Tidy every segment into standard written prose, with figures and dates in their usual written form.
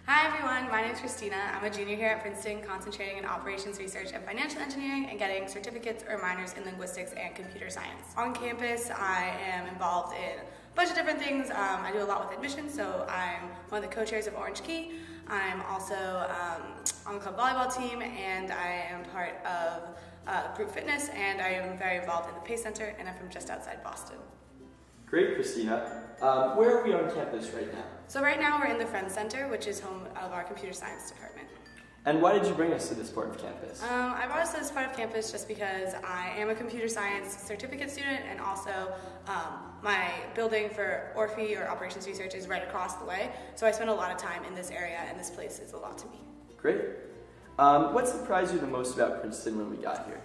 Hi everyone, my name is Christina. I'm a junior here at Princeton, concentrating in operations research and financial engineering and getting certificates or minors in linguistics and computer science. On campus, I am involved in a bunch of different things. I do a lot with admissions, so I'm one of the co-chairs of Orange Key. I'm also on the club volleyball team, and I am part of group fitness, and I am very involved in the Pace Center, and I'm from just outside Boston. Great, Christina. Where are we on campus right now? So right now we're in the Friends Center, which is home of our computer science department. And why did you bring us to this part of campus? I brought us to this part of campus just because I am a computer science certificate student, and also my building for ORFE, or operations research, is right across the way. So I spend a lot of time in this area, and this place is a lot to me. Great. What surprised you the most about Princeton when we got here?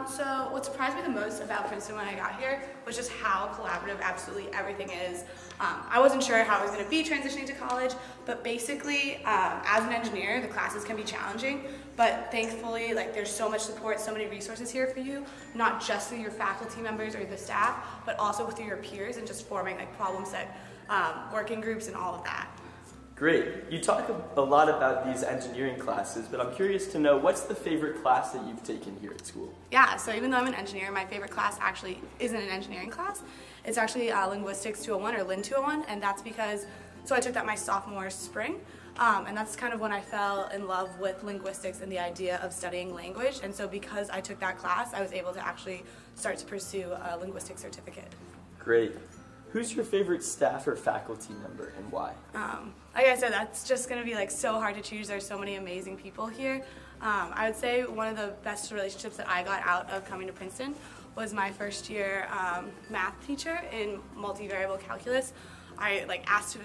So what surprised me the most about Princeton when I got here was just how collaborative absolutely everything is. I wasn't sure how it was going to be transitioning to college, but basically as an engineer, the classes can be challenging, but thankfully there's so much support, so many resources here for you, not just through your faculty members or the staff, but also through your peers and just forming problem set working groups and all of that. Great. You talk a lot about these engineering classes, but I'm curious to know, what's the favorite class that you've taken here at school? Yeah, so even though I'm an engineer, my favorite class actually isn't an engineering class. It's actually Linguistics 201, or Lin 201, and that's because, so I took that my sophomore spring, and that's kind of when I fell in love with linguistics and the idea of studying language, and so because I took that class, I was able to actually start to pursue a linguistics certificate. Great. Who's your favorite staff or faculty member, and why? Like I said, that's just going to be so hard to choose. There's so many amazing people here. I would say one of the best relationships that I got out of coming to Princeton was my first year math teacher in multivariable calculus. I asked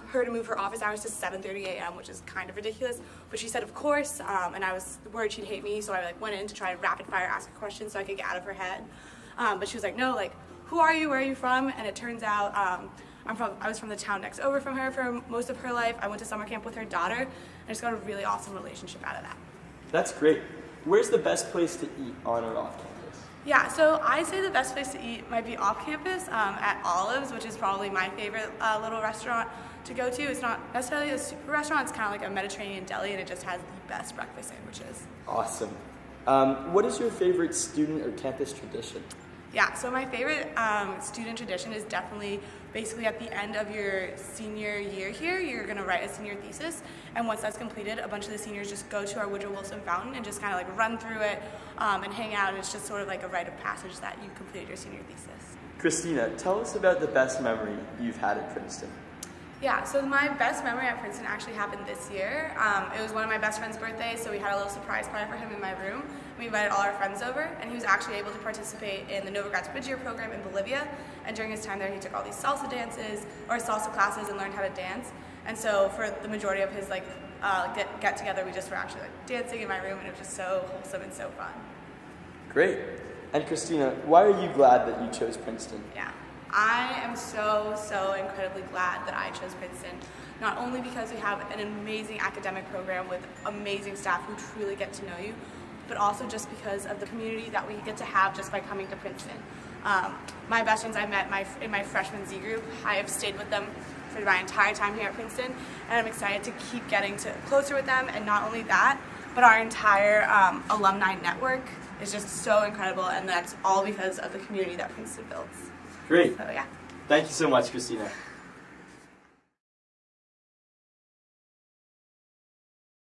her to move her office hours to 7:30 a.m., which is kind of ridiculous, but she said of course, and I was worried she'd hate me, so I went in to try and rapid fire ask a question so I could get out of her head. But she was like, no, who are you, where are you from? And it turns out I was from the town next over from her for most of her life. I went to summer camp with her daughter, and I just got a really awesome relationship out of that. That's great. Where's the best place to eat on or off campus? Yeah, so I'd say the best place to eat might be off campus at Olives, which is probably my favorite little restaurant to go to. It's not necessarily a super restaurant, it's kind of like a Mediterranean deli, and it just has the best breakfast sandwiches. Awesome. What is your favorite student or campus tradition? Yeah, so my favorite student tradition is definitely basically at the end of your senior year here, you're going to write a senior thesis, and once that's completed, a bunch of the seniors just go to our Woodrow Wilson fountain and just kind of run through it and hang out, and it's just sort of like a rite of passage that you completed your senior thesis. Christina, tell us about the best memory you've had at Princeton. Yeah, so my best memory at Princeton actually happened this year. It was one of my best friend's birthdays, so we had a little surprise party for him in my room. We invited all our friends over, and he was actually able to participate in the Novogratz Bridge-Year program in Bolivia. And during his time there, he took all these salsa dances, or salsa classes, and learned how to dance. And so for the majority of his get-together, we just were actually dancing in my room, and it was just so wholesome and so fun. Great. And Christina, why are you glad that you chose Princeton? Yeah. I am so incredibly glad that I chose Princeton, not only because we have an amazing academic program with amazing staff who truly get to know you, but also just because of the community that we get to have just by coming to Princeton. My best friends I met in my freshman Z group, I have stayed with them for my entire time here at Princeton, and I'm excited to keep getting closer with them, and not only that, but our entire alumni network is just so incredible, and that's all because of the community that Princeton builds. Great. So, yeah. Thank you so much, Christina.